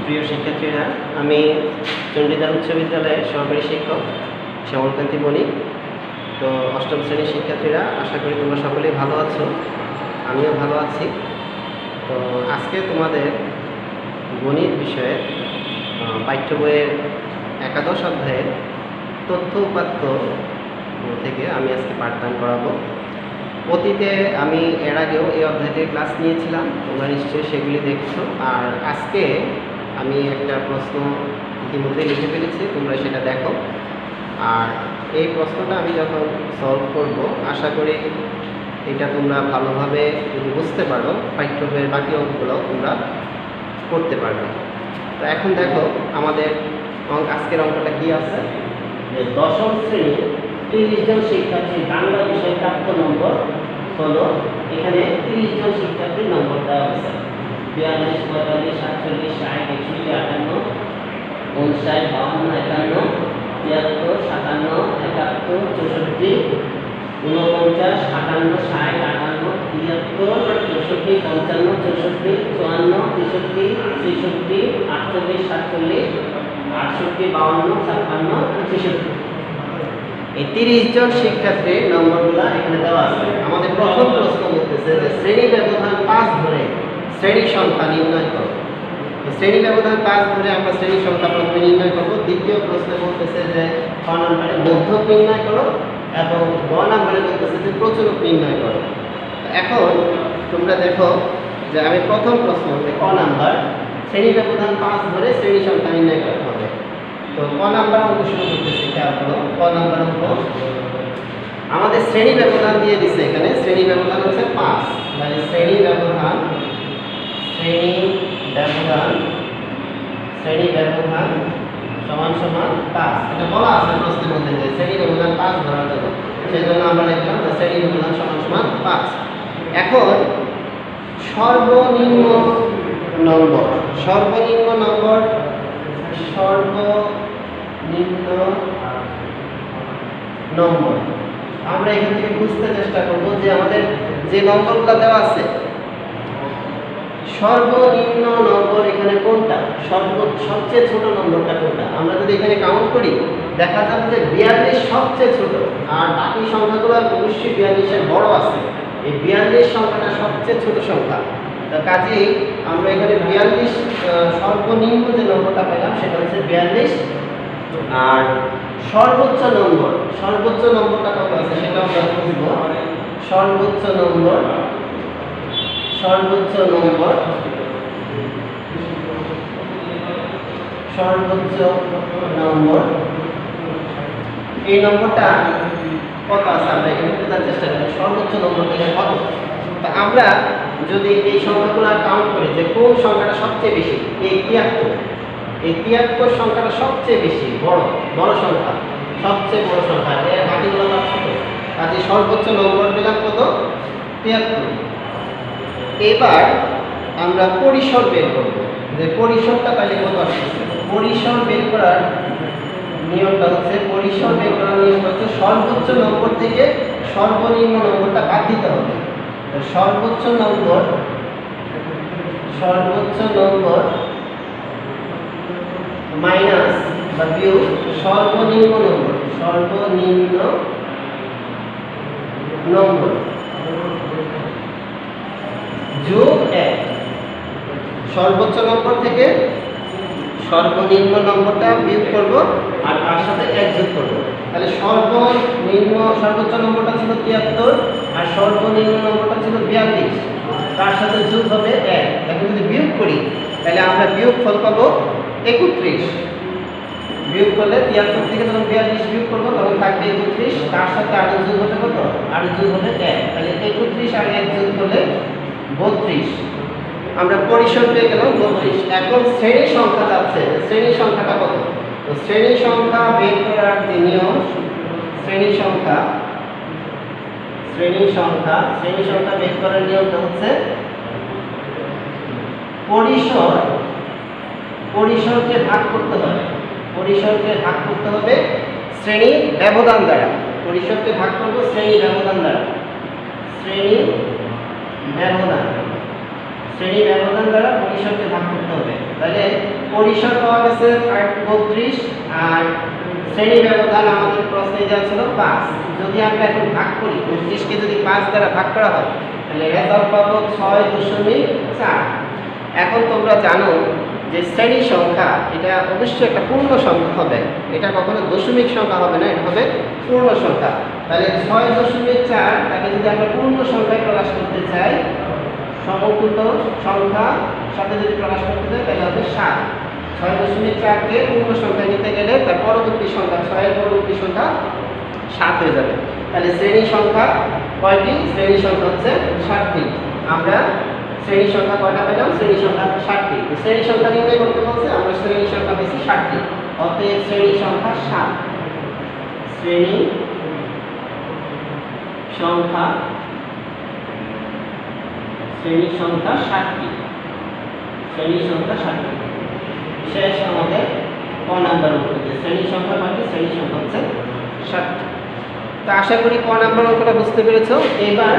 প্রিয় শিক্ষার্থীরা, আমি চণ্ডীদাস উচ্চ বিদ্যালয়ের সহকারী শিক্ষক শ্যামলকান্তি বণিক। তো অষ্টম শ্রেণীর শিক্ষার্থীরা, আশা করি তোমরা সকলেই ভালো আছো, আমিও ভালো আছি। তো আজকে তোমাদের গণিত বিষয়ের পাঠ্য বইয়ের একাদশ অধ্যায়ের তথ্য উপাত্ত থেকে আমি আজকে পাঠদান করাবো। অতীতে আমি এর আগেও এই অধ্যায়তে ক্লাস নিয়েছিলাম, তোমরা নিশ্চয়ই সেগুলি দেখছো। আর আজকে আমি একটা প্রশ্ন ইতিমধ্যে লিখে ফেলেছি, তোমরা সেটা দেখো। আর এই প্রশ্নটা আমি যখন সলভ করব, আশা করি এটা তোমরা ভালোভাবে যদি বুঝতে পারো, পাঠ্য বইয়ের বাকি অঙ্কগুলো তোমরা করতে পারবে। তো এখন দেখো আমাদের আজকের অঙ্কটা কি আছে, যে দশম শ্রেণীর 30 জন শিক্ষার্থীর বাংলা বিষয়ে প্রাপ্ত নম্বর হলো। এখানে 30 জন শিক্ষার্থীর নম্বর দেওয়া আছে 42, 45, 47, 60, 61, 58, 59, 52, 51, 73, 57, 71, 64, 49, 58, 60, 58, 73, 64, 55, 64, 54, 63, 63, 48, 47, 68, 52, 56, 66। এই 30 জন শিক্ষার্থীর নম্বরগুলো এখানে দেওয়া আছে। আমাদের প্রথম প্রশ্ন বলতেছে যে শ্রেণী ব্যবধান 5 ধরে শ্রেণী সংখ্যা নির্ণয় করো। শ্রেণী ব্যবধান 5 ধরে আমরা শ্রেণী সংখ্যা প্রথমে নির্ণয় করব। দ্বিতীয় প্রশ্নে বলতেছে যে ক নম্বরে মধ্যক নির্ণয় করো, এবং গ নম্বরে বলতেছে যে প্রচুরক নির্ণয় করো। এখন তোমরা দেখো যে আমি প্রথম প্রশ্ন ক নাম্বার শ্রেণী ব্যবধান 5 ধরে শ্রেণী সংখ্যা নির্ণয় করতে হবে। তো ক নাম্বার অঙ্ক শুরু করতেছি, খেয়াল করো। ক নাম্বার অঙ্ক আমাদের শ্রেণী ব্যবধান দিয়ে দিচ্ছে, এখানে শ্রেণী ব্যবধান হচ্ছে 5। মানে শ্রেণী ব্যবধান সমান সমান 5, এটা বলা আছে প্রশ্নের মধ্যে যে শ্রেণী ব্যবধান 5 ধরার জন্য, সেই জন্য আমরা লিখলাম যে শ্রেণী ব্যবধান সমান সমান 5। এখন সর্বনিম্ন নম্বর আমরা এখান থেকে বুঝতে চেষ্টা করব যে আমাদের যে নম্বরটা দেওয়া আছে, সর্বনিম্ন নম্বর এখানে কোনটা, সবচেয়ে ছোট নম্বরটা কোনটা। আমরা যদি এখানে কাউন্ট করি, দেখা যাবে যে 42 সবচেয়ে ছোট, আর বাকি সংখ্যাগুলো অবশ্যই 42-এর বড় আছে। এই 42 সংখ্যাটা সবচেয়ে ছোট সংখ্যা। তো কাজেই আমরা এখানে 42 সর্বনিম্ন যে নম্বরটা পেলাম সেটা হচ্ছে 42। আর সর্বোচ্চ নম্বরটা কত আছে সেটা আমরা বুঝব। সর্বোচ্চ নম্বর এই নম্বরটা কত আছে আমরা এখানে বোঝার চেষ্টা করি। সর্বোচ্চ নম্বরটা কত, তা আমরা যদি এই সংখ্যাগুলো কাউন্ট করি যে কোন সংখ্যাটা সবচেয়ে বেশি, এই 73 সংখ্যাটা সবচেয়ে বেশি বড় সংখ্যা, সবচেয়ে বড় সংখ্যা, এর বাকিগুলো না ছোট। কাজে সর্বোচ্চ নম্বর পেলাম কত, 73। এবার আমরা পরিসর বের করব, যে পরিসরটা তাহলে কত আসছে। পরিসর বের করার নিয়মটা হচ্ছে সর্বোচ্চ নম্বর থেকে সর্বনিম্ন নম্বরটা বাদ দিতে হবে। তো সর্বোচ্চ নম্বর মাইনাস বা বিয়োগ সর্বনিম্ন নম্বর যোগ 1। সর্বোচ্চ নম্বর থেকে সর্বনিম্ন নম্বরটা বিয়োগ করব, আর তার সাথে 1 যোগ করব। তাহলে সর্বোচ্চ নম্বরটা ছিল 73, আর সর্বনিম্ন নম্বরটা ছিল 42, তার সাথে যোগ হবে 1। এখন যদি বিয়োগ করি, তাহলে আমরা বিয়োগ ফল পাবো 31। বিয়োগ করলে 73 থেকে যখন 42 বিয়োগ করবো তখন থাকবে 31, তার সাথে আরো যোগ হবে কত, আরো যোগ হবে 1। তাহলে 31 আর 1 যোগ করলে 32। আমরা পরিসর পেয়ে গেলাম 32। এখন শ্রেণী সংখ্যা যাচ্ছে, শ্রেণী সংখ্যাটা কত। তো শ্রেণী সংখ্যা বের করার যে নিয়ম, শ্রেণী সংখ্যা বের করার নিয়মটা হচ্ছে পরিসরকে ভাগ করতে হবে শ্রেণী ব্যবধান দ্বারা। পরিসরকে ভাগ করব শ্রেণী ব্যবধান দ্বারা। শ্রেণী ব্যবধান দ্বারা পরিসরকে ভাগ করতে হবে। তাহলে পরিসর পাওয়া গেছে 32 আর শ্রেণী ব্যবধান আমাদের প্রশ্নে দেওয়া ছিল 5। যদি আমরা এখন ভাগ করি 32 কে যদি 5 দ্বারা ভাগ করা হয় তাহলে রেজাল্ট পাবো 6.4। এখন তোমরা জানো যে শ্রেণী সংখ্যা এটা অবশ্যই একটা পূর্ণ সংখ্যা হবে, এটা কখনো দশমিক সংখ্যা হবে না, এটা হবে পূর্ণ সংখ্যা। তাহলে 6.4 তাকে যদি আমরা পূর্ণ সংখ্যায় প্রকাশ করতে চাই, সমতুল্য সংখ্যা সাথে যদি প্রকাশ করতে চাই তাহলে হবে 7। 6.4 কে পূর্ণ সংখ্যা নিতে গেলে তার পরবর্তী সংখ্যা 6 এর পরবর্তী সংখ্যা 7 হয়ে যাবে। তাহলে শ্রেণী সংখ্যা কয়টি? শ্রেণী সংখ্যা হচ্ছে 7টি। আমরা শ্রেণী সংখ্যা কয়টা পেলাম? শ্রেণী সংখ্যা 7টি। শ্রেণী সংখ্যা নির্ণয় করতে বলছে, আমরা শ্রেণী সংখ্যা পেয়েছি 7টি। অতএব শ্রেণী সংখ্যা 7। শ্রেণী সংখ্যা 7টি। শ্রেণী সংখ্যা 7টি। শেষ আমাদের ক নাম্বার অঙ্কটি। শ্রেণী সংখ্যা কয়টি? শ্রেণী সংখ্যা হচ্ছে 7টি। তো আশা করি ক নাম্বার অঙ্কটা বুঝতে পেরেছো। এবার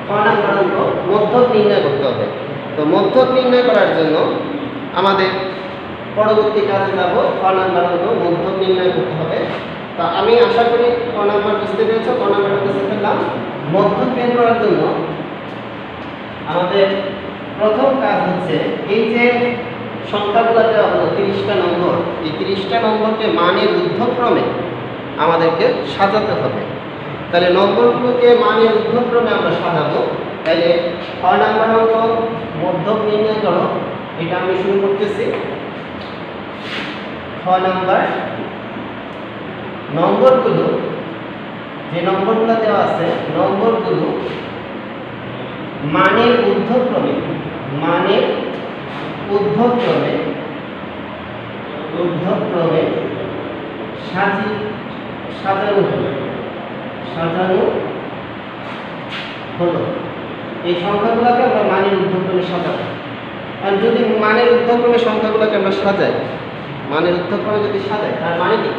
ক নাম্বার অঙ্ক মধ্যক নির্ণয় করতে হবে। তো মধ্যক নির্ণয় করার জন্য আমাদের পরবর্তী কাজে যাব। ক নাম্বার অঙ্ক মধ্যক নির্ণয় করতে হবে। তো আমি আশা করি ক নাম্বার বুঝতে পেরেছো। ক নাম্বারটা বুঝতে পারলাম। মধ্যক বের করার জন্য আমাদের প্রথম কাজ হচ্ছে এই যে সংখ্যাগুলো দেওয়া হলো 30টা নম্বর, এই 30টা নম্বরকে মানের ঊর্ধ্বক্রমে আমাদেরকে সাজাতে হবে। তাহলে নম্বরগুলোকে মানের ঊর্ধ্বক্রমে আমরা সাজাবো। তাহলে 6 নাম্বার অঙ্ক মধ্যক নির্ণয় করো, এটা আমি শুরু করতেছি। 6 নাম্বার নম্বরগুলো, যে নম্বরগুলো দেওয়া আছে নম্বরগুলো মানের ঊর্ধ্বক্রমে সাজানো হলো। এই সংখ্যাগুলোকে আমরা মানের ঊর্ধ্বক্রমে সাজাবো। আর যদি মানের ঊর্ধ্বক্রমে সংখ্যাগুলোকে আমরা সাজাই, মানের ঊর্ধ্বক্রমে যদি সাজাই তার মানে কি?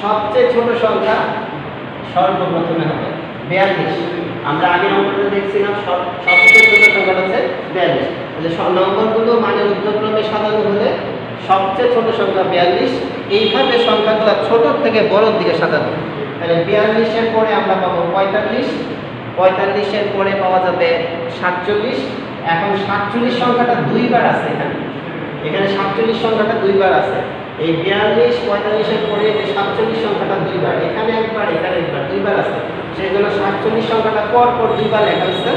সবচেয়ে ছোট সংখ্যা সর্বপ্রথমে হবে 42। আমরা আগের নম্বরটা দেখছিলাম সবচেয়ে ছোট সংখ্যাটা হচ্ছে 42। তাহলে নম্বরগুলো মানের ঊর্ধ্বক্রমে সাজানো হলে সবচেয়ে ছোট সংখ্যা 42। এইভাবে সংখ্যাগুলো ছোট থেকে বড়র দিকে সাজানো। তাহলে 42 এর পরে আমরা পাবো 45, 45 এর পরে পাওয়া যাবে 47। এখন 47 সংখ্যাটা দুইবার আছে এখানে 47 সংখ্যাটা দুইবার আছে। এই 42 45 এর পরে যে 47 সংখ্যাটা দুইবার, এখানে একবার এখানে একবার দুইবার আছে, সেই জন্য 47 সংখ্যাটা পর পর দুইবার লেখা হচ্ছে।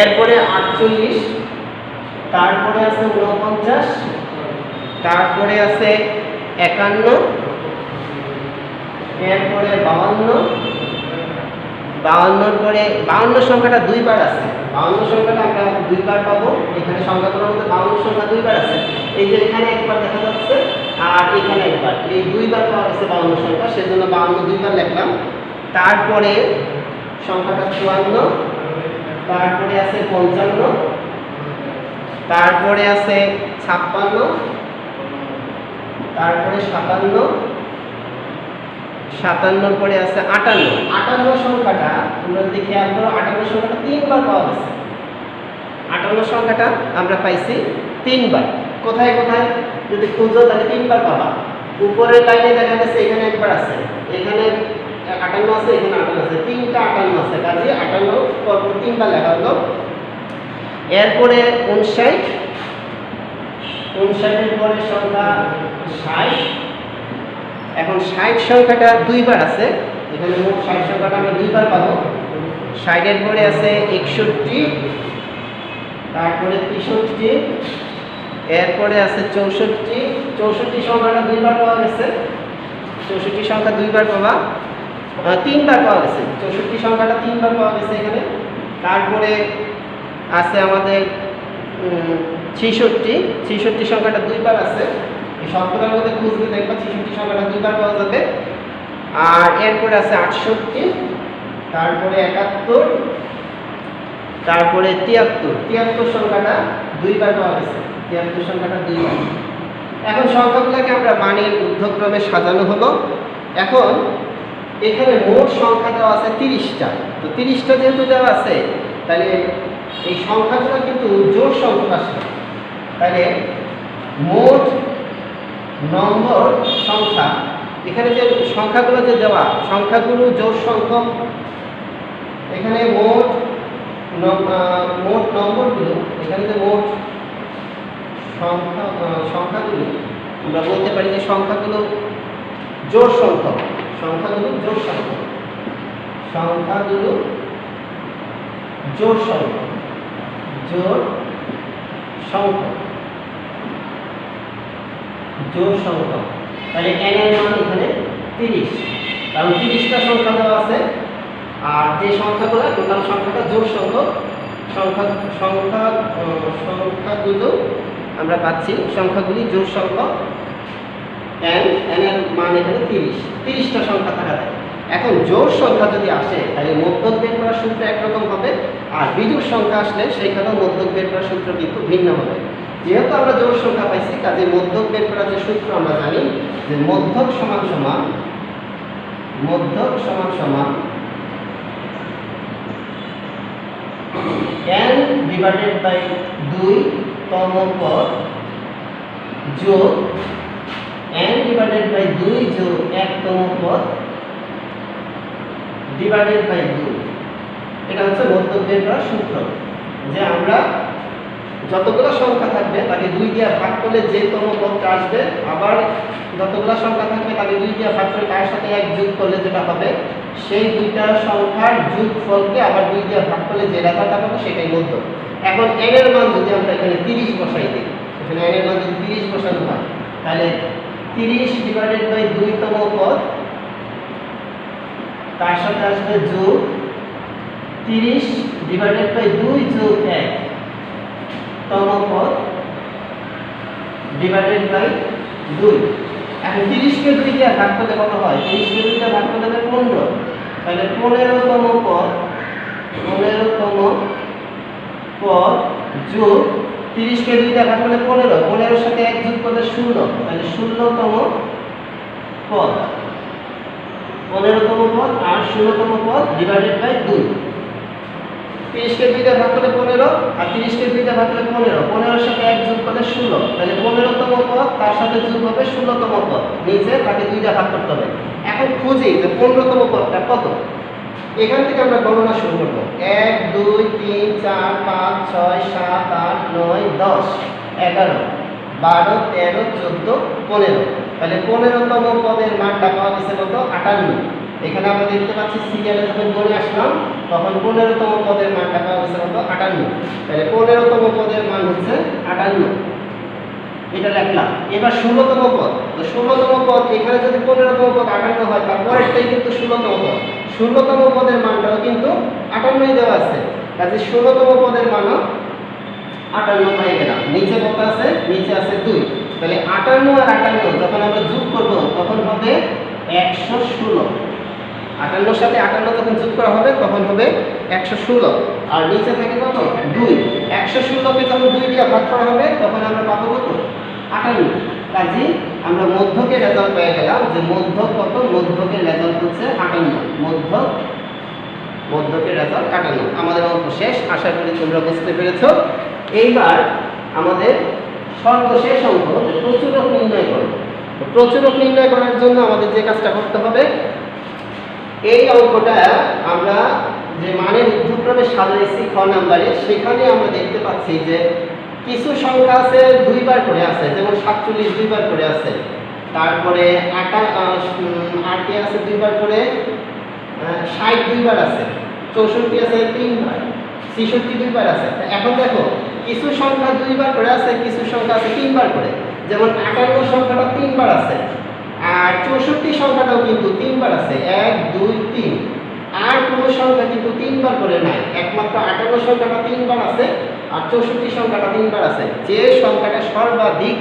এরপরে 48, তারপরে আছে 49, তারপরে আছে 51, এরপরে 52, 52 পরে 52 সংখ্যাটা দুইবার আছে। 52 সংখ্যাটা আমরা দুইবার পাবো। এখানে সংখ্যাগুলোর মধ্যে 52 সংখ্যা দুইবার আছে। এই যে এখানে একবার দেখা যাচ্ছে আর এখানে একবার, এই দুইবার পাওয়া গেছে 52 সংখ্যা, সেজন্য 52 দুইবার লিখলাম। তারপরে সংখ্যাটা 54, তারপরে আছে 55, তারপরে আছে 56, তারপরে 57, 57 পরে আছে 58। 58 সংখ্যাটা তোমরা যদি খেয়াল করো, 58 সংখ্যাটা তিনবার পাওয়া গেছে। 58 সংখ্যাটা আমরা পাইছি তিনবার। কোথায় কোথায় যদি খুঁজো তাহলে তিনবার পাবা। উপরের লাইনে দেখা গেছে এখানে একবার আছে, এখানে 58 আছে, এখানে 58 আছে, তিনটা 58 আছে, কাজে 58 পরপর তিনবার লেখা হলো। এরপরে 59, 59 এর পরে সংখ্যা 60। এখন 60 সংখ্যাটা দুইবার আছে, এখানে মোট 60 সংখ্যাটা আমরা দুইবার পাবো। 60 এর পরে আছে 61, তারপরে 63, এরপরে আছে 64। 64 সংখ্যাটা দুইবার পাওয়া গেছে। 64 সংখ্যা দুইবার পাওয়া, তিনবার পাওয়া গেছে। 64 সংখ্যাটা তিনবার পাওয়া গেছে এখানে। তারপরে আছে আমাদের 66, 66 সংখ্যাটা দুইবার আছে। এই সবগুলোর মধ্যে খুঁজলে দেখবা 66 সংখ্যাটা দুইবার পাওয়া যাবে। আর এরপরে আছে 68, তারপরে 71, তারপরে 73। 73 সংখ্যাটা দুইবার পাওয়া গেছে। 73 সংখ্যাটা দুইবার। এখন সংখ্যাগুলোকে আমরা মানের ঊর্ধ্বক্রমে সাজানো হলো। এখন এখানে মোট সংখ্যা দেওয়া আছে 30টা। তো 30টা যেহেতু দেওয়া আছে, তাহলে এই সংখ্যাগুলো কিন্তু জোড় সংখ্যা আসে। তাহলে মোট নম্বর সংখ্যা, এখানে যে সংখ্যাগুলো যে দেওয়া সংখ্যাগুলো জোড় সংখ্যক, এখানে মোট নম্বরগুলো, এখানে যে মোট সংখ্যাগুলো আমরা বলতে পারি যে সংখ্যাগুলো জোড় সংখ্যক, সংখ্যাগুলো জোড় সংখ্যক, সংখ্যাগুলো জোড় সংখ্যক, জোড় সংখ্যক, জোড় সংখ্যক। তাহলে n এর মান এখানে 30, কারণ 30টা সংখ্যা দেওয়া আছে। আর যে সংখ্যাগুলো টোটাল সংখ্যাটা জোড় সংখ্যক, সংখ্যাগুলো আমরা পাচ্ছি, সংখ্যাগুলি জোড় সংখ্যক n এর মান এখানে 30টা সংখ্যা থাকা যায়। এখন জোড় সংখ্যা যদি আসে তাহলে মধ্যক বের করার সূত্র একরকম হবে, আর বিজোড় সংখ্যা আসলে সেখানেও মধ্যক বের করার সূত্র কিন্তু ভিন্ন হবে। যেহেতু আমরা জোড় সংখ্যা পাইছি, কাজে মধ্যক বের করার যে সূত্র আমরা জানি যে মধ্যক সমান সমান n ডিভাইডেড বাই 2 তম পদ যোগ n ডিভাইডেড বাই 2 যোগ 1 তম পদ ডিভাইডেড বাই 2। এটা হচ্ছে মধ্যক বের করার সূত্র, যে আমরা যতগুলো সংখ্যা থাকবে তাকে 2 দিয়ে ভাগ করলে যে তম পদটা আসবে, আবার যতগুলো সংখ্যা থাকবে তাকে 2 দিয়ে ভাগ করে তার সাথে 1 যোগ করলে যেটা হবে, সেই দুইটা সংখ্যার যোগফলকে আবার 2 দিয়ে ভাগ করলে যে রেজাল্টটা পাবো সেটাই মধ্যক। এখন n এর মান যদি আমরা এখানে 30 বসাই দিই, এখানে n এর মান যদি 30 বসানো হয় তাহলে 30 ডিভাইডেড বাই 2 তম পদ, তার সাথে আসবে যোগ 30 ডিভাইডেড বাই 2 যোগ 1 তম পদ ডিভাইডেড বাই 2। এখন 30 কে 2 দিয়ে ভাগ করলে কত হয়? 30 কে 2 দিয়ে ভাগ করলে হবে 15, তাহলে 15 তম পদ, 15 তম পদ যোগ 30 কে 2 দিয়ে ভাগ করলে 15, 15 এর সাথে 1 যোগ করলে 16, তাহলে 16 তম পদ, 15 তম পদ আর 16 তম পদ ডিভাইডেড বাই 2। 30 কে 2 দিয়ে ভাগ করলে 15 আর 30 কে 2 দিয়ে ভাগ করলে 15, 15 এর সাথে 1 যোগ করলে 16, তাহলে 15 তম পদ তার সাথে যোগ হবে 16 তম পদ, নিচে তাকে 2 দিয়ে ভাগ করতে হবে। এখন খুঁজি যে 15 তম পদটা কত। এখান থেকে আমরা গণনা শুরু করব। 1 2 3 4 5 6 7 8 9 10 11 12 13 14 15, তাহলে 15 তম পদের মানটা পাওয়া গেছে কত? 58। এখানে আমরা দেখতে পাচ্ছি সিরিয়ালে যখন গণে আসলাম তখন 15 তম পদের মানটা পাওয়া গেছে কত? 58। তাহলে 15 তম পদের মান হচ্ছে 58, এটা লিখলাম। এবার 16 তম পদ, তো 16 তম পদ এখানে যদি 15 তম পদ 58 হয়, তারপরেরটাই কিন্তু 16 তম পদ, 16 তম পদের মানটাও কিন্তু 58 দেওয়া আছে, কাজে 16 তম পদের মানও 58 হয়ে গেল। নিচে কত আছে? নিচে আছে 2, তাহলে 58 আর 58 যখন আমরা যোগ করব তখন হবে 116। 58 সাথে 58 যখন যোগ করা হবে তখন হবে 116, আর নিচে থাকে কত? 2। 116 কে যখন 2 দিয়ে ভাগ করা হবে তখন আমরা পাবো কত? 58। কাজে আমরা মধ্যকের রেজাল্ট পেয়ে গেলাম যে মধ্যক কত? মধ্যকের রেজাল্ট হচ্ছে 58। মধ্যকের রেজাল্ট 58। আমাদের অঙ্ক শেষ, আশা করি তোমরা বুঝতে পেরেছো। এইবার আমাদের সর্বশেষ অঙ্ক প্রচুরক নির্ণয় করব। প্রচুরক নির্ণয় করার জন্য আমাদের যে কাজটা করতে হবে, এই অঙ্কটা আমরা যে মানের ঊর্ধ্বক্রমে সাজাইছি খ নাম্বারে, সেখানে আমরা দেখতে পাচ্ছি যে কিছু সংখ্যা আছে 2 বার করে আছে, যেমন 47 2 বার করে আছে, তারপরে 8 আছে 2 বার করে, 60 2 বার আছে, 64 আছে 3 বার, 66 2 বার আছে। এখন দেখো কিছু সংখ্যা 2 বার করে আছে, কিছু সংখ্যা আছে 3 বার করে, যেমন 58 সংখ্যাটা 3 বার আছে, আর 64 সংখ্যাটাও কিন্তু 3 বার আছে, 1 2 3। আর কোনো সংখ্যা কিন্তু 3 বার করে নাই, একমাত্র 58 সংখ্যাটা 3 বার আছে আর 64 সংখ্যাটা 3 বার আছে। যে সংখ্যাটা সর্বাধিক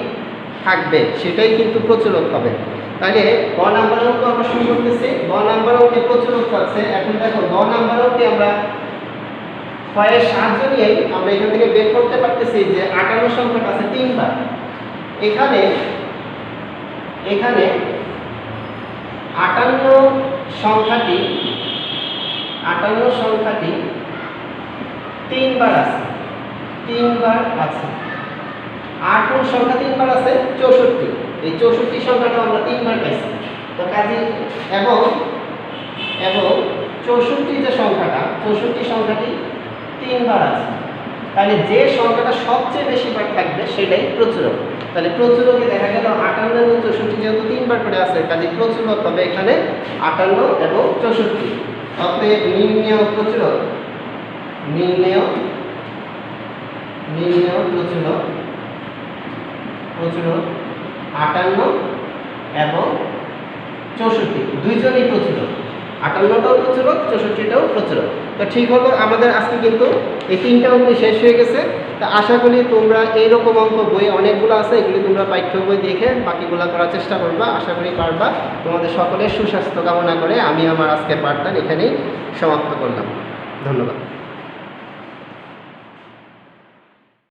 থাকবে সেটাই কিন্তু প্রচুরক হবে। তাহলে গ নাম্বার অঙ্ক আমরা শুরু করতেছি। গ নাম্বার অঙ্কে প্রচুরক আছে। এখন দেখো গ নাম্বার অঙ্কে আমরা ক্ষয়ের সাহায্য নিয়ে আমরা এখান থেকে বের করতে পারতেছি যে 58 সংখ্যাটা আছে 3 বার। এখানে 58 সংখ্যাটি 3 বার আছে, 3 বার আছে। 8 কোন সংখ্যা 3 বার আছে 64, এই 64 সংখ্যাটা আমরা 3 বার পাইছি। তো কাজে এবং 64 যে সংখ্যাটা 64 সংখ্যাটি 3 বার আছে, তাহলে যে সংখ্যাটা সবচেয়ে বেশি বার থাকবে সেটাই প্রচুরক। তাহলে প্রচুরকে দেখা গেল 58 এবং 64 যেহেতু 3 বার করে আছে, কাজে প্রচুরক হবে এখানে 58 এবং 64। অতএব নির্ণেয় প্রচুরক প্রচুরক 58 এবং 64, দুইজনই প্রচুরক, 58টাও প্রচুরক 64টাও প্রচুরক। তো ঠিক হলো, আমাদের আজকে কিন্তু এই 3টা অঙ্ক শেষ হয়ে গেছে। তা আশা করি তোমরা এইরকম অঙ্ক বই অনেকগুলো আছে, এগুলি তোমরা পাঠ্য বই দেখে বাকিগুলো করার চেষ্টা করবা, আশা করি পারবা। তোমাদের সকলের সুস্বাস্থ্য কামনা করে আমি আমার আজকের পাঠদান এখানেই সমাপ্ত করলাম। ধন্যবাদ।